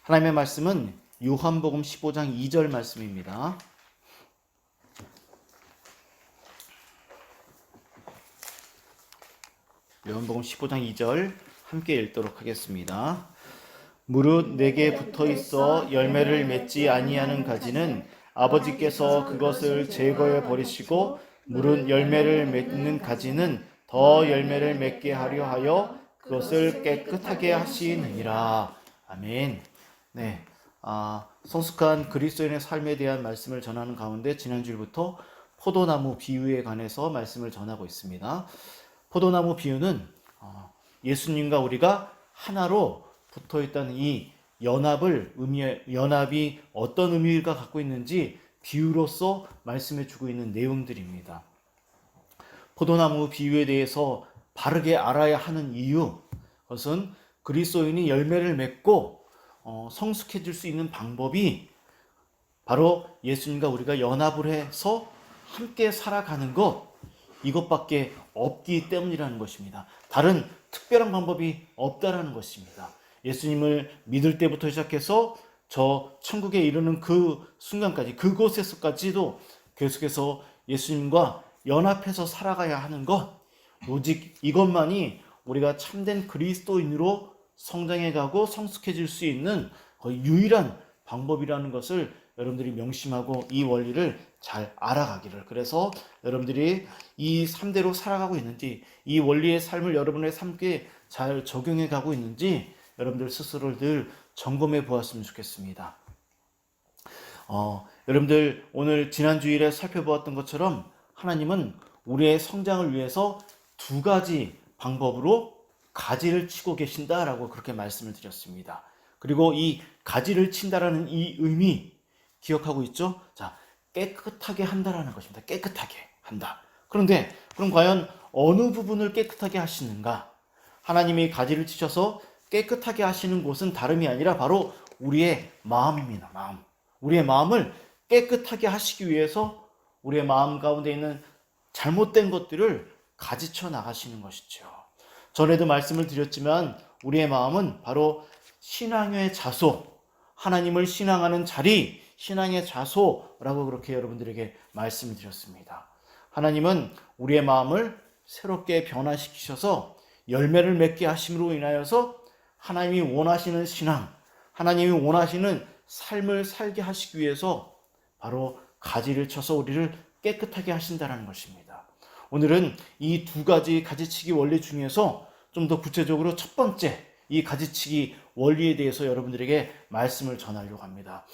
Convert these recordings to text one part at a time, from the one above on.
하나님의 말씀은 요한복음 15장 2절 말씀입니다. 요한복음 15장 2절 함께 읽도록 하겠습니다. 무릇 내게 붙어 있어 열매를 맺지 아니하는 가지는 아버지께서 그것을 제거해 버리시고 무릇 열매를 맺는 가지는 더 열매를 맺게 하려 하여 그것을 깨끗하게 하시느니라. 아멘. 네, 성숙한 그리스도인의 삶에 대한 말씀을 전하는 가운데 지난주부터 포도나무 비유에 관해서 말씀을 전하고 있습니다. 포도나무 비유는 예수님과 우리가 하나로 붙어있다는 이 연합이 어떤 의미가 갖고 있는지 비유로서 말씀해주고 있는 내용들입니다. 포도나무 비유에 대해서 바르게 알아야 하는 이유, 그것은 그리스도인이 열매를 맺고 성숙해질 수 있는 방법이 바로 예수님과 우리가 연합을 해서 함께 살아가는 것, 이것밖에 없기 때문이라는 것입니다. 다른 특별한 방법이 없다라는 것입니다. 예수님을 믿을 때부터 시작해서 저 천국에 이르는 그 순간까지, 그곳에서까지도 계속해서 예수님과 연합해서 살아가야 하는 것, 오직 이것만이 우리가 참된 그리스도인으로 성장해가고 성숙해질 수 있는 거의 유일한 방법이라는 것을 여러분들이 명심하고 이 원리를 잘 알아가기를, 그래서 여러분들이 이 3대로 살아가고 있는지, 이 원리의 삶을 여러분의 삶에 잘 적용해 가고 있는지 여러분들 스스로를 늘 점검해 보았으면 좋겠습니다. 여러분들 오늘 지난 주일에 살펴보았던 것처럼 하나님은 우리의 성장을 위해서 두 가지 방법으로 가지를 치고 계신다라고 그렇게 말씀을 드렸습니다. 그리고 이 가지를 친다라는 이 의미 기억하고 있죠? 자, 깨끗하게 한다라는 것입니다. 깨끗하게 한다. 그런데 그럼 과연 어느 부분을 깨끗하게 하시는가? 하나님이 가지를 치셔서 깨끗하게 하시는 곳은 다름이 아니라 바로 우리의 마음입니다. 마음. 우리의 마음을 깨끗하게 하시기 위해서 우리의 마음 가운데 있는 잘못된 것들을 가지쳐 나가시는 것이죠. 전에도 말씀을 드렸지만 우리의 마음은 바로 신앙의 자소, 하나님을 신앙하는 자리, 신앙의 자소라고 그렇게 여러분들에게 말씀을 드렸습니다. 하나님은 우리의 마음을 새롭게 변화시키셔서 열매를 맺게 하심으로 인하여서 하나님이 원하시는 신앙, 하나님이 원하시는 삶을 살게 하시기 위해서 바로 가지를 쳐서 우리를 깨끗하게 하신다는 것입니다. 오늘은 이 두 가지 가지치기 원리 중에서 좀 더 구체적으로 첫 번째 이 가지치기 원리에 대해서 여러분들에게 말씀을 전하려고 합니다.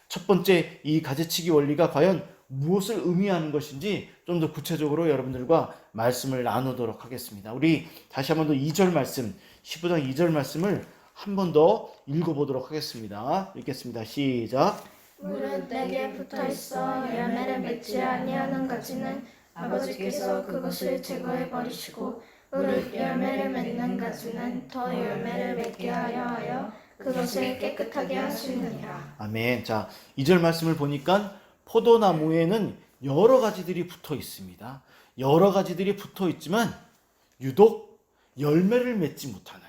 첫 번째 이 가지치기 원리가 과연 무엇을 의미하는 것인지 좀 더 구체적으로 여러분들과 말씀을 나누도록 하겠습니다. 우리 다시 한 번 더 2절 말씀, 15장 2절 말씀을 한 번 더 읽어보도록 하겠습니다. 읽겠습니다. 시작. 무릇 내게 붙어있어 열매를 맺지 아니하는 가지는 아버지께서 그것을 제거해 버리시고 무릇 열매를 맺는 가지는 더 열매를 맺게 하여 그것을 깨끗하게 하시느니라. 아멘. 자, 2절 말씀을 보니까 포도나무에는 여러 가지들이 붙어 있습니다. 여러 가지들이 붙어 있지만 유독 열매를 맺지 못하는,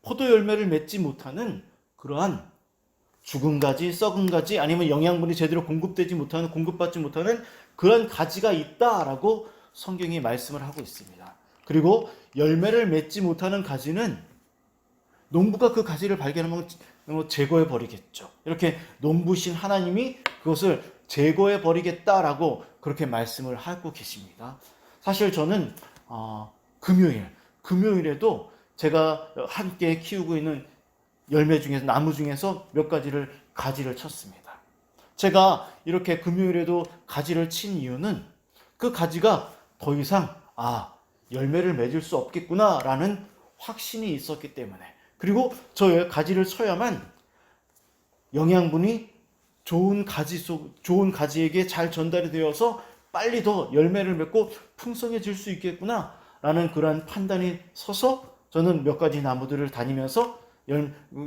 포도 열매를 맺지 못하는 그러한 죽은 가지, 썩은 가지, 아니면 영양분이 제대로 공급받지 못하는 그런 가지가 있다라고 성경이 말씀을 하고 있습니다. 그리고 열매를 맺지 못하는 가지는 농부가 그 가지를 발견하면 제거해 버리겠죠. 이렇게 농부신 하나님이 그것을 제거해 버리겠다라고 그렇게 말씀을 하고 계십니다. 사실 저는 금요일에도 제가 함께 키우고 있는 열매 중에서, 나무 중에서 몇 가지를 쳤습니다. 제가 이렇게 금요일에도 가지를 친 이유는 그 가지가 더 이상 열매를 맺을 수 없겠구나라는 확신이 있었기 때문에, 그리고 저 가지를 쳐야만 영양분이 좋은 가지에게 잘 전달이 되어서 빨리 더 열매를 맺고 풍성해질 수 있겠구나라는 그러한 판단이 서서 저는 몇 가지 나무들을 다니면서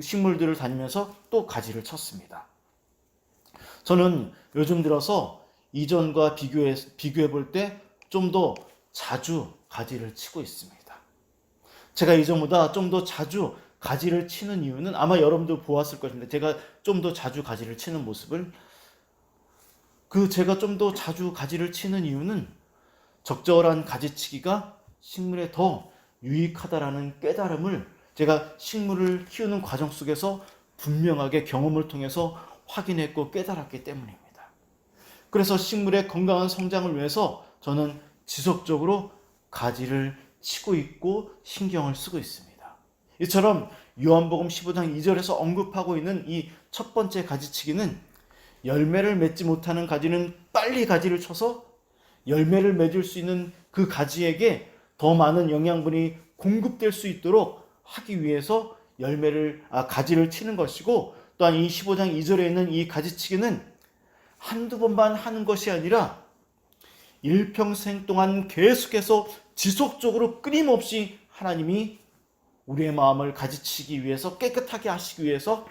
식물들을 다니면서 또 가지를 쳤습니다. 저는 요즘 들어서 이전과 비교해 볼 때 좀 더 자주 가지를 치고 있습니다. 제가 이전보다 좀 더 자주 가지를 치는 이유는 아마 여러분도 보았을 것인데, 제가 좀 더 자주 가지를 치는 모습을, 제가 좀 더 자주 가지를 치는 이유는 적절한 가지치기가 식물에 더 유익하다라는 깨달음을 제가 식물을 키우는 과정 속에서 분명하게 경험을 통해서 확인했고 깨달았기 때문입니다. 그래서 식물의 건강한 성장을 위해서 저는 지속적으로 가지를 치고 있고 신경을 쓰고 있습니다. 이처럼 요한복음 15장 2절에서 언급하고 있는 이 첫 번째 가지치기는, 열매를 맺지 못하는 가지는 빨리 가지를 쳐서 열매를 맺을 수 있는 그 가지에게 더 많은 영양분이 공급될 수 있도록 하기 위해서 가지를 치는 것이고, 또한 이 15장 2절에 있는 이 가지치기는 한두 번만 하는 것이 아니라 일평생 동안 계속해서 지속적으로 끊임없이 하나님이 우리의 마음을 가지치기 위해서, 깨끗하게 하시기 위해서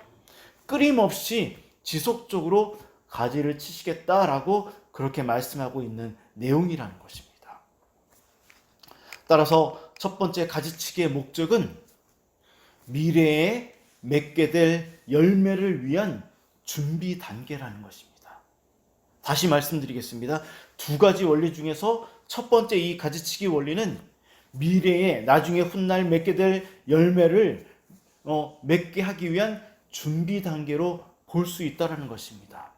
끊임없이 지속적으로 가지를 치시겠다라고 그렇게 말씀하고 있는 내용이라는 것입니다. 따라서 첫 번째 가지치기의 목적은 미래에 맺게 될 열매를 위한 준비 단계라는 것입니다. 다시 말씀드리겠습니다. 두 가지 원리 중에서 첫 번째 이 가지치기 원리는 미래에 나중에 훗날 맺게 될 열매를 맺게 하기 위한 준비 단계로 볼 수 있다는 것입니다.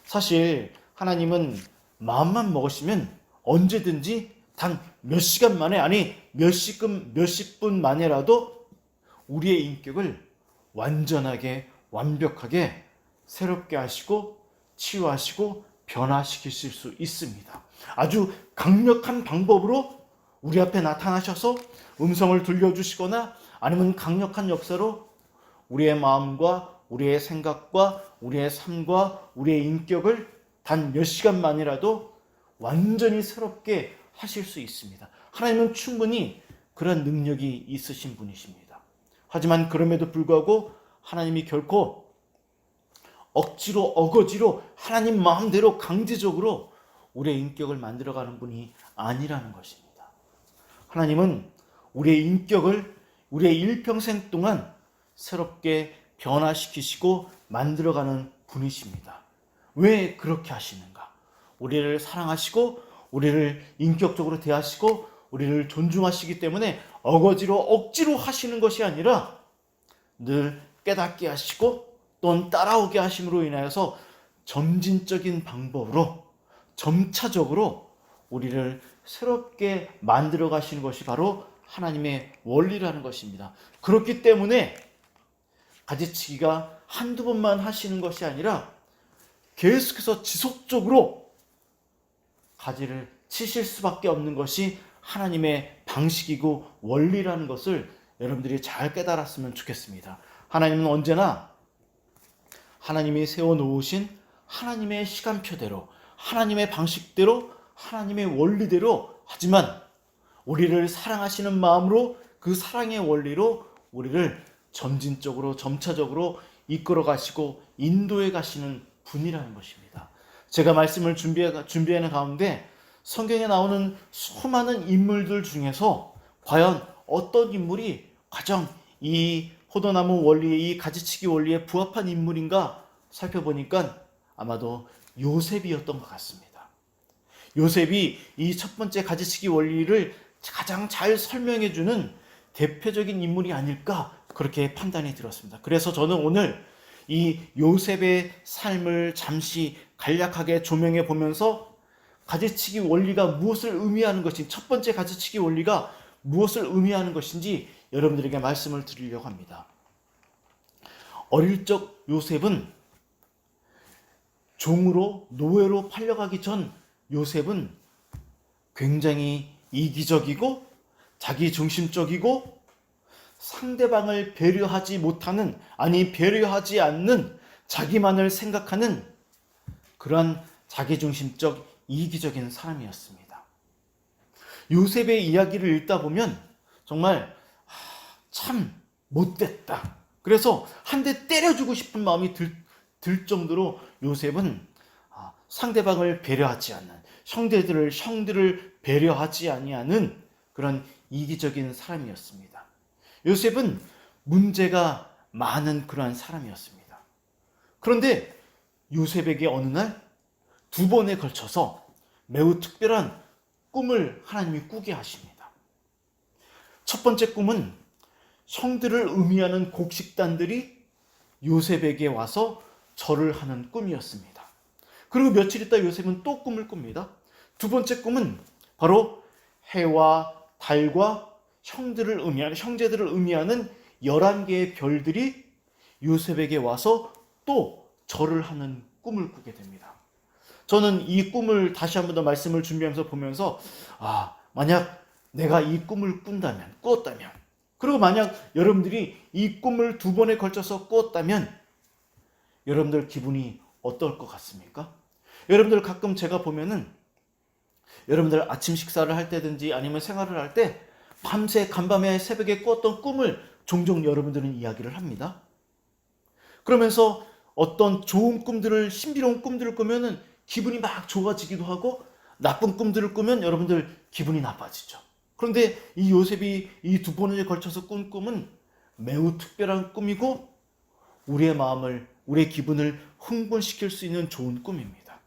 사실 하나님은 마음만 먹으시면 언제든지 단 몇 시간 만에, 아니 몇십 분 만에라도 우리의 인격을 완전하게, 완벽하게 새롭게 하시고 치유하시고 변화시키실 수 있습니다. 아주 강력한 방법으로 우리 앞에 나타나셔서 음성을 들려주시거나, 아니면 강력한 역사로 우리의 마음과 우리의 생각과 우리의 삶과 우리의 인격을 단 몇 시간만이라도 완전히 새롭게 하실 수 있습니다. 하나님은 충분히 그런 능력이 있으신 분이십니다. 하지만 그럼에도 불구하고 하나님이 결코 억지로, 어거지로, 하나님 마음대로 강제적으로 우리의 인격을 만들어가는 분이 아니라는 것입니다. 하나님은 우리의 인격을 우리의 일평생 동안 새롭게 변화시키시고 만들어가는 분이십니다. 왜 그렇게 하시는가? 우리를 사랑하시고 우리를 인격적으로 대하시고 우리를 존중하시기 때문에 어거지로, 억지로 하시는 것이 아니라 늘 깨닫게 하시고 또는 따라오게 하심으로 인하여서 점진적인 방법으로 점차적으로 우리를 새롭게 만들어 가시는 것이 바로 하나님의 원리라는 것입니다. 그렇기 때문에 가지치기가 한두 번만 하시는 것이 아니라 계속해서 지속적으로 가지를 치실 수밖에 없는 것이 하나님의 방식이고 원리라는 것을 여러분들이 잘 깨달았으면 좋겠습니다. 하나님은 언제나 하나님이 세워놓으신 하나님의 시간표대로, 하나님의 방식대로, 하나님의 원리대로, 하지만 우리를 사랑하시는 마음으로 그 사랑의 원리로 우리를 점진적으로, 점차적으로 이끌어 가시고 인도해 가시는 분이라는 것입니다. 제가 말씀을 준비하는 가운데 성경에 나오는 수많은 인물들 중에서 과연 어떤 인물이 가장 이 포도나무 원리의, 이 가지치기 원리에 부합한 인물인가 살펴보니까 아마도 요셉이었던 것 같습니다. 요셉이 이 첫 번째 가지치기 원리를 가장 잘 설명해주는 대표적인 인물이 아닐까 그렇게 판단이 들었습니다. 그래서 저는 오늘 이 요셉의 삶을 잠시 간략하게 조명해 보면서 가지치기 원리가 무엇을 의미하는 것인지, 첫 번째 가지치기 원리가 무엇을 의미하는 것인지 여러분들에게 말씀을 드리려고 합니다. 어릴 적 요셉은 종으로, 노예로 팔려가기 전 요셉은 굉장히 이기적이고 자기중심적이고 상대방을 배려하지 못하는, 아니 배려하지 않는, 자기만을 생각하는 그런 자기중심적 이기적인 사람이었습니다. 요셉의 이야기를 읽다 보면 정말 참 못됐다, 그래서 한 대 때려주고 싶은 마음이 들 정도로 요셉은 상대방을 배려하지 않는, 형들을 배려하지 아니하는 그런 이기적인 사람이었습니다. 요셉은 문제가 많은 그러한 사람이었습니다. 그런데 요셉에게 어느 날 2번에 걸쳐서 매우 특별한 꿈을 하나님이 꾸게 하십니다. 첫 번째 꿈은 형들을 의미하는 곡식단들이 요셉에게 와서 절을 하는 꿈이었습니다. 그리고 며칠 있다 요셉은 또 꿈을 꿉니다. 두 번째 꿈은 바로 해와 달과 형제들을 의미하는 11개의 별들이 요셉에게 와서 또 절을 하는 꿈을 꾸게 됩니다. 저는 이 꿈을 다시 한 번 더 말씀을 준비하면서 보면서 만약 내가 이 꿈을 꾸었다면 그리고 만약 여러분들이 이 꿈을 2번에 걸쳐서 꾸었다면 여러분들 기분이 어떨 것 같습니까? 여러분들 가끔 제가 보면은 여러분들 아침 식사를 할 때든지 아니면 생활을 할 때 밤새 간밤에 새벽에 꾸었던 꿈을 종종 여러분들은 이야기를 합니다. 그러면서 어떤 좋은 꿈들을 신비로운 꿈들을 꾸면은 기분이 막 좋아지기도 하고 나쁜 꿈들을 꾸면 여러분들 기분이 나빠지죠. 그런데 이 요셉이 이 2번에 걸쳐서 꾼 꿈은 매우 특별한 꿈이고 우리의 마음을 우리의 기분을 흥분시킬 수 있는 좋은 꿈입니다.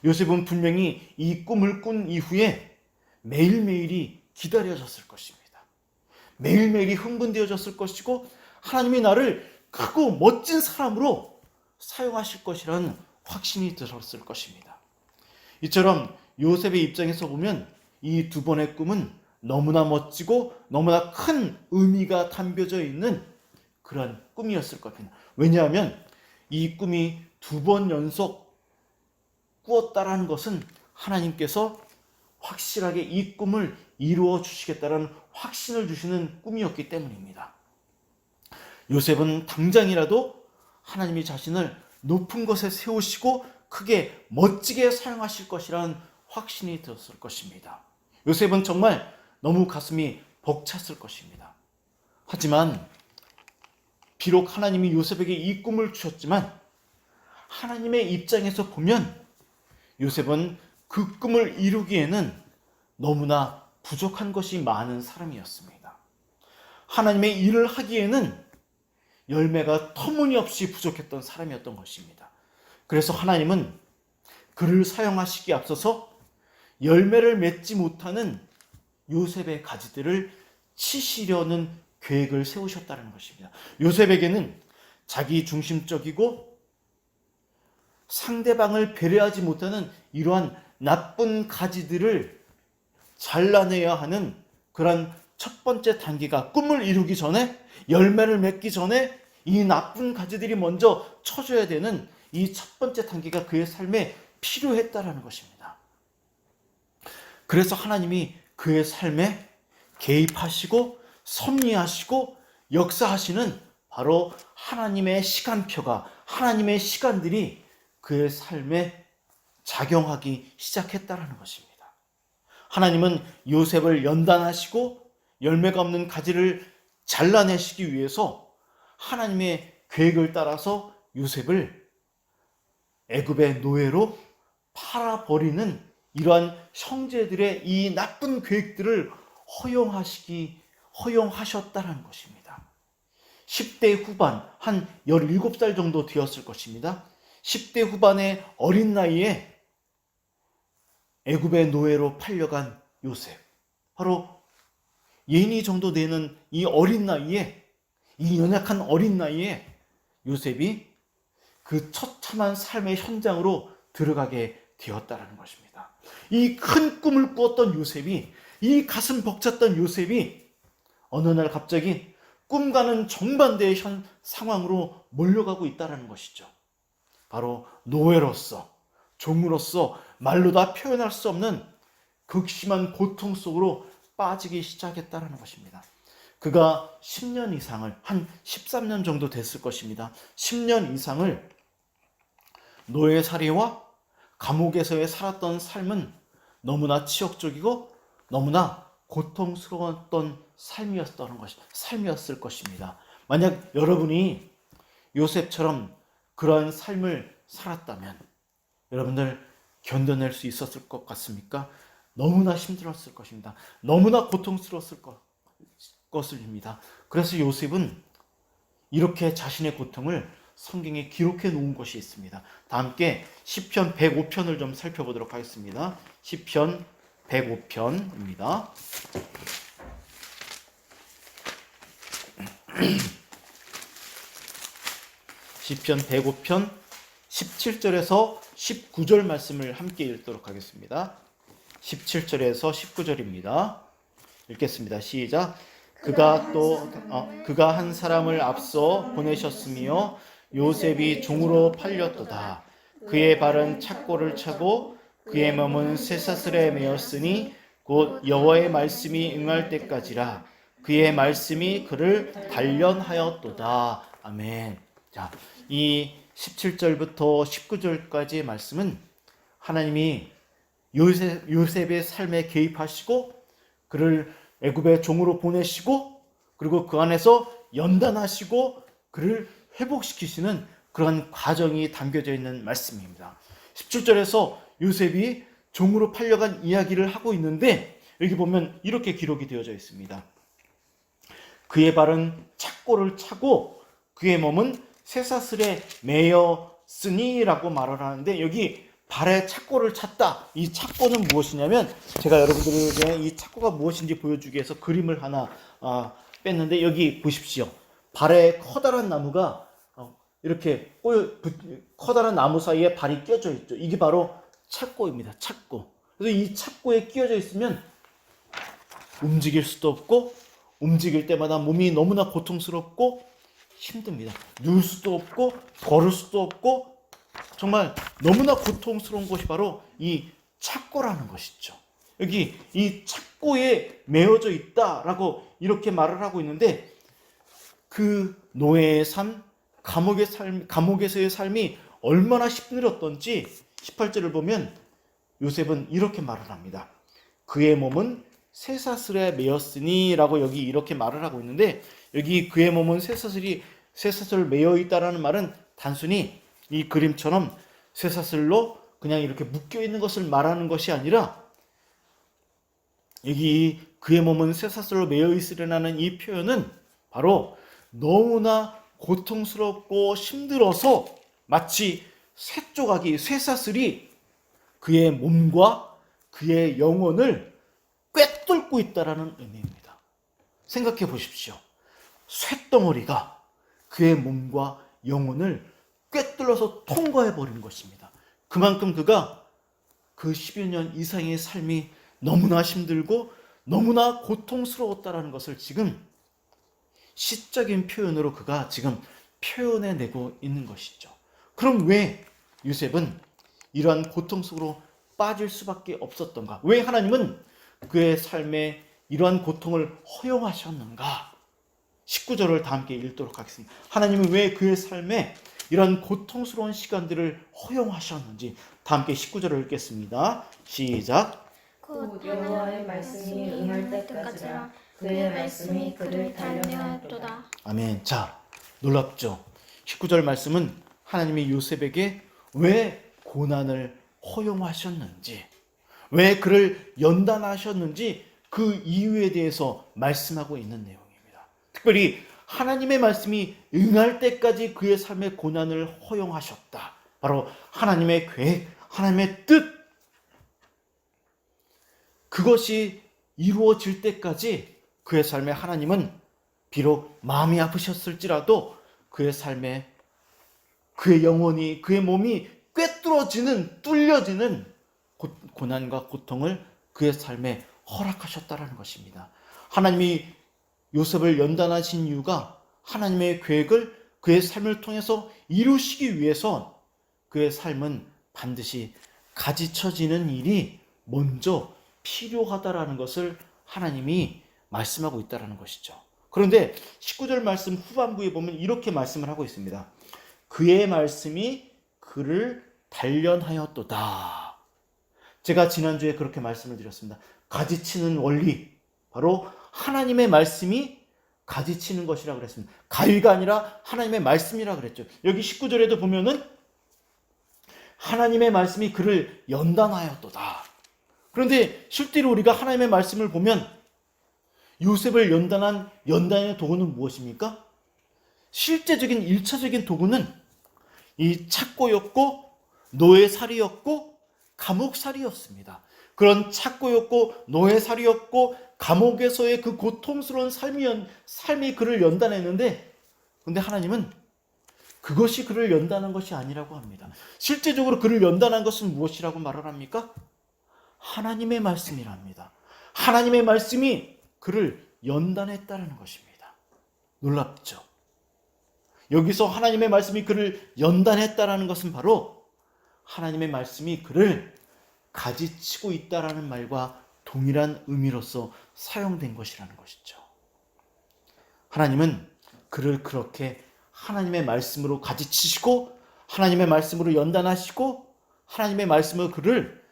요셉은 분명히 이 꿈을 꾼 이후에 매일매일이 기다려졌을 것입니다. 매일매일이 흥분되어졌을 것이고 하나님이 나를 크고 멋진 사람으로 사용하실 것이라는 확신이 들었을 것입니다. 이처럼 요셉의 입장에서 보면 이 2번의 꿈은 너무나 멋지고 너무나 큰 의미가 담겨져 있는 그런 꿈이었을 겁니다. 왜냐하면 이 꿈이 2번 연속 꾸었다라는 것은 하나님께서 확실하게 이 꿈을 이루어 주시겠다라는 확신을 주시는 꿈이었기 때문입니다. 요셉은 당장이라도 하나님이 자신을 높은 곳에 세우시고 크게 멋지게 사용하실 것이라는 확신이 들었을 것입니다. 요셉은 정말 너무 가슴이 벅찼을 것입니다. 하지만 비록 하나님이 요셉에게 이 꿈을 주셨지만 하나님의 입장에서 보면 요셉은 그 꿈을 이루기에는 너무나 부족한 것이 많은 사람이었습니다. 하나님의 일을 하기에는 열매가 터무니없이 부족했던 사람이었던 것입니다. 그래서 하나님은 그를 사용하시기에 앞서서 열매를 맺지 못하는 요셉의 가지들을 치시려는 계획을 세우셨다는 것입니다. 요셉에게는 자기 중심적이고 상대방을 배려하지 못하는 이러한 나쁜 가지들을 잘라내야 하는 그런 첫 번째 단계가 꿈을 이루기 전에 열매를 맺기 전에 이 나쁜 가지들이 먼저 쳐줘야 되는 이 첫 번째 단계가 그의 삶에 필요했다라는 것입니다. 그래서 하나님이 그의 삶에 개입하시고 섭리하시고 역사하시는 바로 하나님의 시간표가 하나님의 시간들이 그의 삶에 작용하기 시작했다라는 것입니다. 하나님은 요셉을 연단하시고 열매가 없는 가지를 잘라내시기 위해서 하나님의 계획을 따라서 요셉을 애굽의 노예로 팔아버리는 이러한 형제들의 이 나쁜 계획들을 허용하셨다는 것입니다. 10대 후반, 한 17살 정도 되었을 것입니다. 10대 후반의 어린 나이에 애굽의 노예로 팔려간 요셉, 바로 예니 정도 되는 이 어린 나이에, 이 연약한 어린 나이에 요셉이 그 처참한 삶의 현장으로 들어가게 되었다는 것입니다. 이 큰 꿈을 꾸었던 요셉이, 이 가슴 벅찼던 요셉이 어느 날 갑자기 꿈과는 정반대의 상황으로 몰려가고 있다는 것이죠. 바로 노예로서, 종으로서 말로 다 표현할 수 없는 극심한 고통 속으로 빠지기 시작했다는 것입니다. 그가 10년 이상을, 한 13년 정도 됐을 것입니다. 10년 이상을 노예살이와 감옥에서의 살았던 삶은 너무나 치욕적이고 너무나 고통스러웠던 삶이었을 것입니다. 만약 여러분이 요셉처럼 그러한 삶을 살았다면 여러분들 견뎌낼 수 있었을 것 같습니까? 너무나 힘들었을 것입니다. 너무나 것입니다. 그래서 요셉은 이렇게 자신의 고통을 성경에 기록해 놓은 것이 있습니다. 다 함께 시편 105편을 좀 살펴보도록 하겠습니다. 시편 105편입니다. 시편 105편 17절에서 19절 말씀을 함께 읽도록 하겠습니다. 17절에서 19절입니다. 읽겠습니다. 시작. 그가 한 사람을 앞서 보내셨으며 요셉이 종으로 팔렸도다. 그의 발은 착고를 차고 그의 몸은 쇠사슬에 매였으니 곧 여호와의 말씀이 응할 때까지라. 그의 말씀이 그를 단련하였도다. 아멘. 자, 이 17절부터 19절까지의 말씀은 하나님이 요셉의 삶에 개입하시고 그를 애굽의 종으로 보내시고 그리고 그 안에서 연단하시고 그를 회복시키시는 그런 과정이 담겨져 있는 말씀입니다. 17절에서 요셉이 종으로 팔려간 이야기를 하고 있는데 여기 보면 이렇게 기록이 되어져 있습니다. 그의 발은 착고를 차고 그의 몸은 쇠사슬에 매였으니라고 말을 하는데 여기 발에 착고를 찼다. 이 착고는 무엇이냐면 제가 여러분들에게 이 착고가 무엇인지 보여주기 위해서 그림을 하나 뺐는데 여기 보십시오. 발에 커다란 나무가 이렇게 커다란 나무 사이에 발이 껴져 있죠. 이게 바로 착고입니다. 착고. 그래서 이 착고에 끼어져 있으면 움직일 수도 없고 움직일 때마다 몸이 너무나 고통스럽고 힘듭니다. 누울 수도 없고 걸을 수도 없고 정말 너무나 고통스러운 것이 바로 이 착고라는 것이죠. 여기 이 착고에 매어져 있다라고 이렇게 말을 하고 있는데 그 노예의 삶, 감옥에서의 삶이 얼마나 힘들었던지 18절을 보면 요셉은 이렇게 말을 합니다. 그의 몸은 쇠사슬에 매였으니 라고 여기 이렇게 말을 하고 있는데 여기 그의 몸은 쇠사슬 매여 있다라는 말은 단순히 이 그림처럼 쇠사슬로 그냥 이렇게 묶여 있는 것을 말하는 것이 아니라 여기 그의 몸은 쇠사슬로 매여 있으려는 이 표현은 바로 너무나 고통스럽고 힘들어서 마치 쇠사슬이 그의 몸과 그의 영혼을 꿰뚫고 있다라는 의미입니다. 생각해 보십시오. 쇠덩어리가 그의 몸과 영혼을 꿰뚫어서 통과해 버린 것입니다. 그만큼 그가 그 10여 년 이상의 삶이 너무나 힘들고 너무나 고통스러웠다라는 것을 지금 시적인 표현으로 그가 지금 표현해내고 있는 것이죠. 그럼 왜 요셉은 이러한 고통 속으로 빠질 수밖에 없었던가? 왜 하나님은 그의 삶에 이러한 고통을 허용하셨는가? 19절을 다 함께 읽도록 하겠습니다. 하나님은 왜 그의 삶에 이런 고통스러운 시간들을 허용하셨는지 다 함께 19절을 읽겠습니다. 시작. 곧 여호와의 말씀이 응할 때까지라. 그의 말씀이 그를 단련하였도다. 아멘. 자, 놀랍죠? 19절 말씀은 하나님이 요셉에게 왜 고난을 허용하셨는지, 왜 그를 연단하셨는지 그 이유에 대해서 말씀하고 있는 내용입니다. 특별히 하나님의 말씀이 응할 때까지 그의 삶의 고난을 허용하셨다. 바로 하나님의 계획, 하나님의 뜻, 그것이 이루어질 때까지 그의 삶에 하나님은 비록 마음이 아프셨을지라도 그의 삶에 그의 영혼이, 그의 몸이 뚫려지는 고난과 고통을 그의 삶에 허락하셨다라는 것입니다. 하나님이 요셉을 연단하신 이유가 하나님의 계획을 그의 삶을 통해서 이루시기 위해서 그의 삶은 반드시 가지쳐지는 일이 먼저 필요하다라는 것을 하나님이 말씀하고 있다는 것이죠. 그런데 19절 말씀 후반부에 보면 이렇게 말씀을 하고 있습니다. 그의 말씀이 그를 단련하였도다. 제가 지난주에 그렇게 말씀을 드렸습니다. 가지치는 원리, 바로 하나님의 말씀이 가지치는 것이라고 그랬습니다. 가위가 아니라 하나님의 말씀이라고 그랬죠. 여기 19절에도 보면은 하나님의 말씀이 그를 연단하였도다. 그런데 실제로 우리가 하나님의 말씀을 보면 요셉을 연단한 연단의 도구는 무엇입니까? 실제적인 1차적인 도구는 이 착고였고 노예살이였고 감옥살이였습니다. 그런 착고였고 노예살이였고 감옥에서의 그 고통스러운 삶이 그를 연단했는데, 근데 하나님은 그것이 그를 연단한 것이 아니라고 합니다. 실제적으로 그를 연단한 것은 무엇이라고 말을 합니까? 하나님의 말씀이랍니다. 하나님의 말씀이 그를 연단했다는 것입니다. 놀랍죠? 여기서 하나님의 말씀이 그를 연단했다는 것은 바로 하나님의 말씀이 그를 가지치고 있다라는 말과 동일한 의미로서 사용된 것이라는 것이죠. 하나님은 그를 그렇게 하나님의 말씀으로 가지치시고 하나님의 말씀으로 연단하시고 하나님의 말씀으로 그를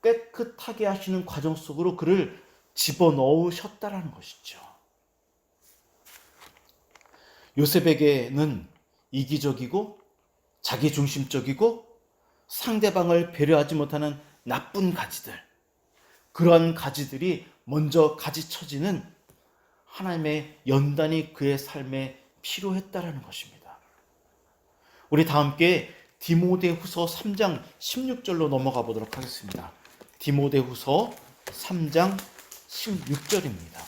깨끗하게 하시는 과정 속으로 그를 집어넣으셨다라는 것이죠. 요셉에게는 이기적이고 자기중심적이고 상대방을 배려하지 못하는 나쁜 가지들, 그러한 가지들이 먼저 가지쳐지는 하나님의 연단이 그의 삶에 필요했다라는 것입니다. 우리 다 함께 디모데후서 3장 16절로 넘어가 보도록 하겠습니다. 디모데후서 3장 16절입니다.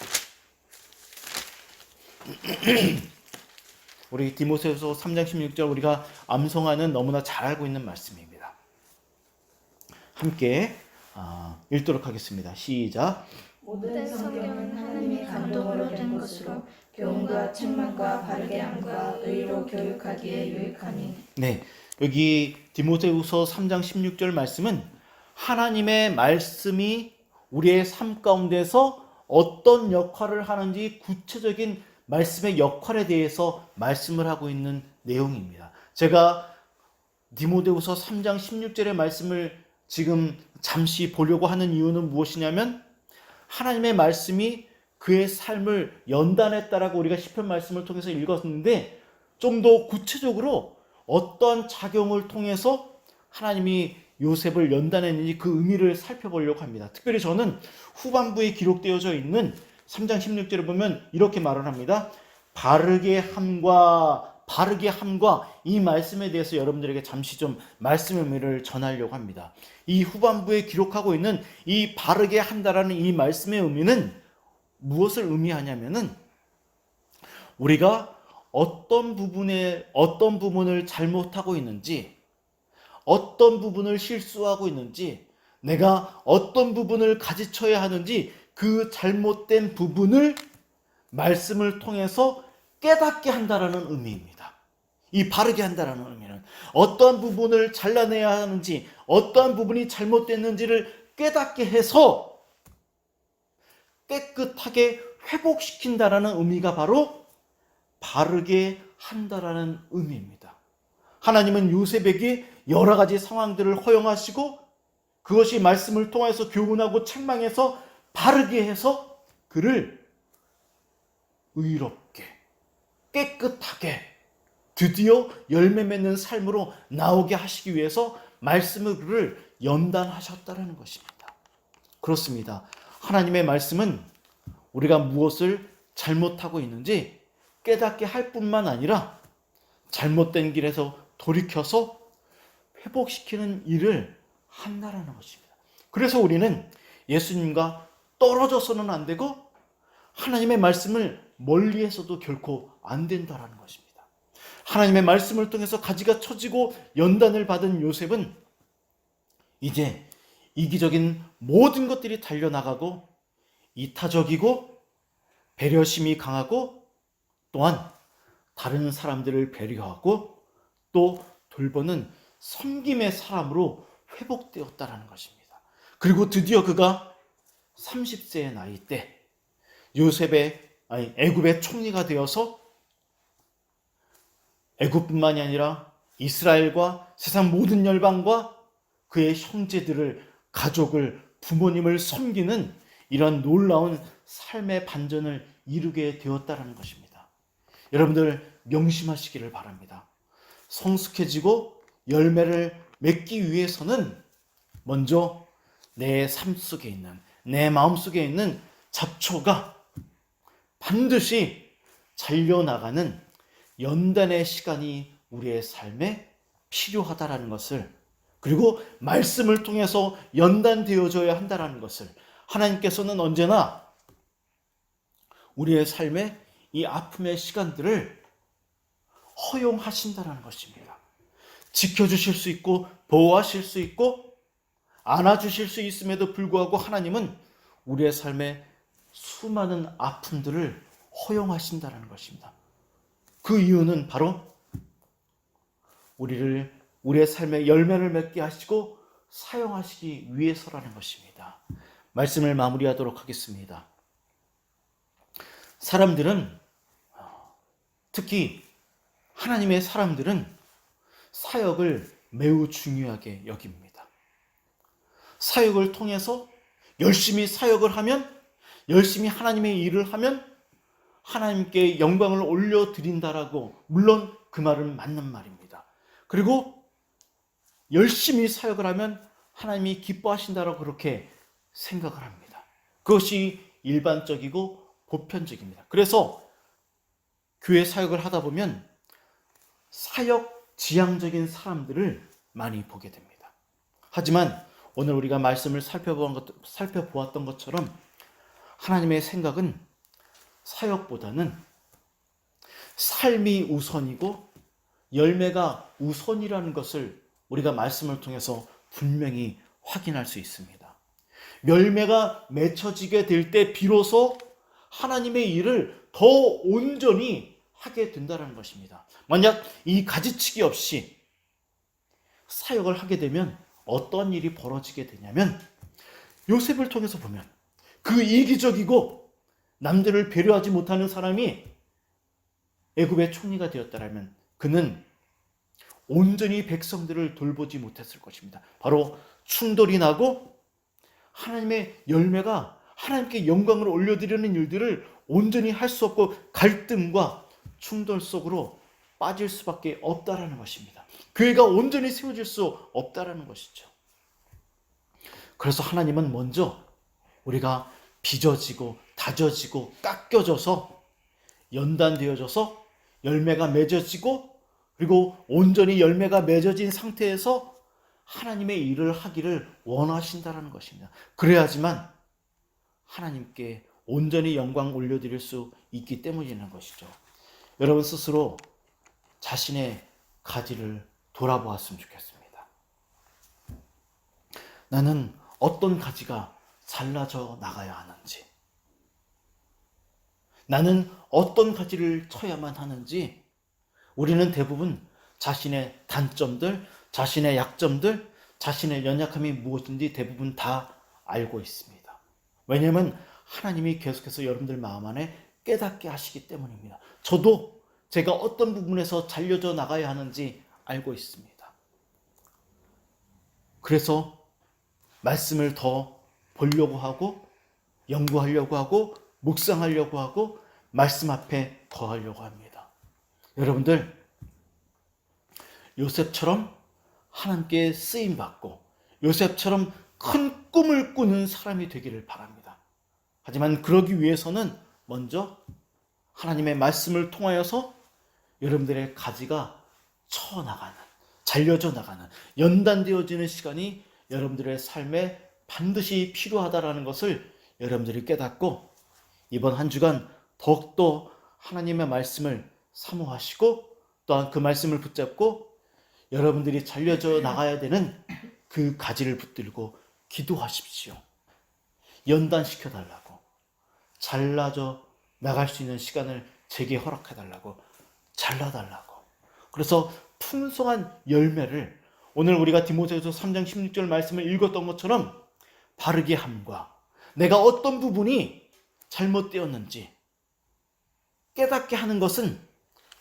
우리 디모데후서 3장 16절 우리가 암송하는 너무나 잘 알고 있는 말씀입니다. 함께 읽도록 하겠습니다. 시작. 모든 성경은 하나님의 감동으로 된 것으로 교훈과 책망과 바르게 함과 의로 교육하기에 유익하니. 네, 여기 디모데후서 3장 16절 말씀은 하나님의 말씀이 우리의 삶 가운데서 어떤 역할을 하는지 구체적인 말씀의 역할에 대해서 말씀을 하고 있는 내용입니다. 제가 디모데후서 3장 16절의 말씀을 지금 잠시 보려고 하는 이유는 무엇이냐면 하나님의 말씀이 그의 삶을 연단했다라고 우리가 시편 말씀을 통해서 읽었는데 좀 더 구체적으로 어떤 작용을 통해서 하나님이 요셉을 연단했는지 그 의미를 살펴보려고 합니다. 특별히 저는 후반부에 기록되어져 있는 3장 16절을 보면 이렇게 말을 합니다. 바르게 함과 이 말씀에 대해서 여러분들에게 잠시 좀 말씀의 의미를 전하려고 합니다. 이 후반부에 기록하고 있는 이 바르게 한다라는 이 말씀의 의미는 무엇을 의미하냐면은 우리가 어떤 부분을 잘못하고 있는지, 어떤 부분을 실수하고 있는지, 내가 어떤 부분을 가지쳐야 하는지 그 잘못된 부분을 말씀을 통해서 깨닫게 한다라는 의미입니다. 이 바르게 한다라는 의미는 어떠한 부분을 잘라내야 하는지, 어떠한 부분이 잘못됐는지를 깨닫게 해서 깨끗하게 회복시킨다라는 의미가 바로 바르게 한다라는 의미입니다. 하나님은 요셉에게 여러 가지 상황들을 허용하시고 그것이 말씀을 통해서 교훈하고 책망해서 바르게 해서 그를 의롭게 깨끗하게 드디어 열매 맺는 삶으로 나오게 하시기 위해서 말씀을 그를 연단하셨다는 것입니다. 그렇습니다. 하나님의 말씀은 우리가 무엇을 잘못하고 있는지 깨닫게 할 뿐만 아니라 잘못된 길에서 돌이켜서 회복시키는 일을 한다는 것입니다. 그래서 우리는 예수님과 떨어져서는 안 되고 하나님의 말씀을 멀리해서도 결코 안 된다는 것입니다. 하나님의 말씀을 통해서 가지가 쳐지고 연단을 받은 요셉은 이제 이기적인 모든 것들이 달려나가고 이타적이고 배려심이 강하고 또한 다른 사람들을 배려하고 또 돌보는 섬김의 사람으로 회복되었다는 것입니다. 그리고 드디어 그가 30세의 나이 때 애굽의 총리가 되어서 애굽뿐만이 아니라 이스라엘과 세상 모든 열방과 그의 형제들을, 가족을, 부모님을 섬기는 이런 놀라운 삶의 반전을 이루게 되었다는 것입니다. 여러분들 명심하시기를 바랍니다. 성숙해지고 열매를 맺기 위해서는 먼저 내 삶 속에 있는, 내 마음 속에 있는 잡초가 반드시 잘려나가는 연단의 시간이 우리의 삶에 필요하다라는 것을, 그리고 말씀을 통해서 연단되어져야 한다라는 것을 하나님께서는 언제나 우리의 삶에 이 아픔의 시간들을 허용하신다라는 것입니다. 지켜주실 수 있고 보호하실 수 있고 안아주실 수 있음에도 불구하고 하나님은 우리의 삶에 수많은 아픔들을 허용하신다라는 것입니다. 그 이유는 바로 우리의 삶에 열매를 맺게 하시고 사용하시기 위해서라는 것입니다. 말씀을 마무리하도록 하겠습니다. 사람들은, 특히 하나님의 사람들은 사역을 매우 중요하게 여깁니다. 사역을 통해서 열심히 사역을 하면, 열심히 하나님의 일을 하면 하나님께 영광을 올려드린다라고, 물론 그 말은 맞는 말입니다. 그리고 열심히 사역을 하면 하나님이 기뻐하신다라고 그렇게 생각을 합니다. 그것이 일반적이고 보편적입니다. 그래서 교회 사역을 하다 보면 사역 지향적인 사람들을 많이 보게 됩니다. 하지만 오늘 우리가 말씀을 살펴보았던 것처럼 하나님의 생각은 사역보다는 삶이 우선이고 열매가 우선이라는 것을 우리가 말씀을 통해서 분명히 확인할 수 있습니다. 열매가 맺혀지게 될 때 비로소 하나님의 일을 더 온전히 하게 된다는 것입니다. 만약 이 가지치기 없이 사역을 하게 되면 어떤 일이 벌어지게 되냐면, 요셉을 통해서 보면 그 이기적이고 남들을 배려하지 못하는 사람이 애굽의 총리가 되었다면 그는 온전히 백성들을 돌보지 못했을 것입니다. 바로 충돌이 나고 하나님의 열매가 하나님께 영광을 올려드리는 일들을 온전히 할 수 없고 갈등과 충돌 속으로 빠질 수밖에 없다라는 것입니다. 교회가 온전히 세워질 수 없다라는 것이죠. 그래서 하나님은 먼저 우리가 빚어지고 다져지고 깎여져서 연단되어져서 열매가 맺어지고, 그리고 온전히 열매가 맺어진 상태에서 하나님의 일을 하기를 원하신다라는 것입니다. 그래야지만 하나님께 온전히 영광 올려드릴 수 있기 때문이라는 것이죠. 여러분 스스로 자신의 가지를 돌아보았으면 좋겠습니다. 나는 어떤 가지가 잘라져 나가야 하는지, 나는 어떤 가지를 쳐야만 하는지, 우리는 대부분 자신의 단점들, 자신의 약점들, 자신의 연약함이 무엇인지 대부분 다 알고 있습니다. 왜냐하면 하나님이 계속해서 여러분들 마음 안에 깨닫게 하시기 때문입니다. 저도 제가 어떤 부분에서 잘려져 나가야 하는지 알고 있습니다. 그래서 말씀을 더 보려고 하고, 연구하려고 하고, 묵상하려고 하고, 말씀 앞에 거하려고 합니다. 여러분들, 요셉처럼 하나님께 쓰임받고 요셉처럼 큰 꿈을 꾸는 사람이 되기를 바랍니다. 하지만 그러기 위해서는 먼저 하나님의 말씀을 통하여서 여러분들의 가지가 쳐나가는, 잘려져 나가는, 연단되어지는 시간이 여러분들의 삶에 반드시 필요하다라는 것을 여러분들이 깨닫고, 이번 한 주간 더욱더 하나님의 말씀을 사모하시고 또한 그 말씀을 붙잡고 여러분들이 잘려져 나가야 되는 그 가지를 붙들고 기도하십시오. 연단시켜달라고, 잘라져 나갈 수 있는 시간을 제게 허락해달라고, 잘라달라고. 그래서 풍성한 열매를, 오늘 우리가 디모데후서 3장 16절 말씀을 읽었던 것처럼 바르게 함과 내가 어떤 부분이 잘못되었는지 깨닫게 하는 것은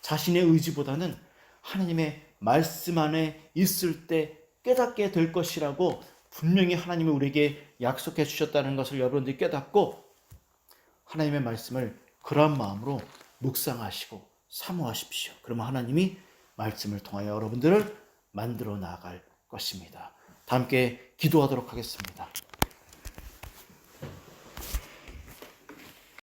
자신의 의지보다는 하나님의 말씀 안에 있을 때 깨닫게 될 것이라고 분명히 하나님이 우리에게 약속해 주셨다는 것을 여러분들이 깨닫고 하나님의 말씀을 그러한 마음으로 묵상하시고 사모하십시오. 그러면 하나님이 말씀을 통하여 여러분들을 만들어 나갈 것입니다. 다 함께 기도하도록 하겠습니다.